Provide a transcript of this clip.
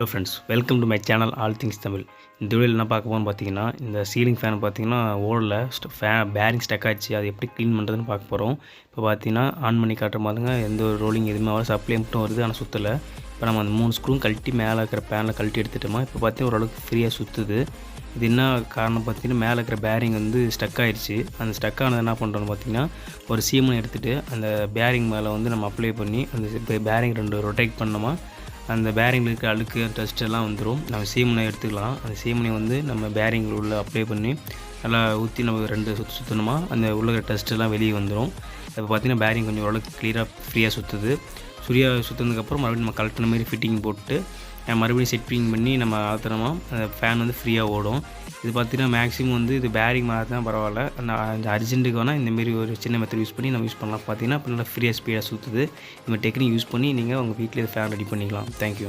Hello friends, welcome to my channel all things Tamil. இந்த வீடியோவில் என்ன பார்க்க போகணும்னு பார்த்தீங்கன்னா, இந்த சீலிங் ஃபேன் பார்த்தீங்கன்னா ஓடல பேரிங் ஸ்டக் ஆச்சு. அது எப்படி க்ளீன் பண்ணுறதுன்னு பார்க்க போகிறோம். இப்போ பார்த்தீங்கன்னா ஆன் பண்ணி காட்டுற மாதிரிங்க, எந்த ஒரு ரோலிங் எதுவுமே ஆகாது. சப்ளை மட்டும் வருது, ஆனால் சுற்றலை. இப்போ நம்ம அந்த 3 ஸ்க்ரூவும் கழட்டி மேலே இருக்கிற பேனில் கழட்டி எடுத்துட்டோமா, இப்போ பார்த்தீங்கன்னா ஓரளவுக்கு ஃப்ரீயாக சுற்றுது. இது என்ன காரணம் பார்த்தீங்கன்னா, மேலே இருக்கிற பேரிங் வந்து ஸ்டக் ஆகிடுச்சு. அந்த ஸ்டக் ஆனது என்ன பண்ணுறோன்னு பார்த்தீங்கன்னா, ஒரு சீமனை எடுத்துகிட்டு அந்த பேரிங் மேலே வந்து நம்ம அப்ளை பண்ணி அந்த பேரிங் 2 ரொட்டேட் பண்ணோமா, அந்த பேரிங்கில் இருக்கிற அழுக்கு டஸ்ட் எல்லாம் வந்துடும். நம்ம சீமனை எடுத்துக்கலாம். அந்த சீமனை வந்து நம்ம பேரிங்கில் உள்ள அப்ளை பண்ணி நல்லா ஊற்றி நம்ம 2 சுற்றணுமா, அந்த உள்ள டஸ்ட் எல்லாம் வெளியே வந்துடும். இப்போ பார்த்திங்கன்னா பேரிங் கொஞ்சம் ஓரளவுக்கு க்ளியராக ஃப்ரீயாக சுற்றுது. சுற்றினதுக்கப்புறம் மறுபடியும் நம்ம கலெக்டின மாதிரி ஃபிட்டிங் போட்டு மறுபடியும் செட்டிங் பண்ணி நம்ம ஆத்திரமா அந்த ஃபேன் வந்து ஃப்ரீயாக ஓடும். இது பார்த்திங்கன்னா மேக்ஸிமம் வந்து இது பேரிங் மாதிரி தான் பரவாயில்ல. அந்த அர்ஜென்ட்டுக்கு வேணால் இந்தமாரி ஒரு சின்ன மெத்தட் யூஸ் பண்ணி நம்ம யூஸ் பண்ணலாம். பார்த்திங்கன்னா இப்போ நல்லா ஃப்ரீயாக ஸ்பீடாக சுற்றுது. இந்த டெக்னிக் யூஸ் பண்ணி நீங்கள் உங்கள் வீட்டில் ஃபேன் ரெடி பண்ணிக்கலாம். தேங்க்யூ.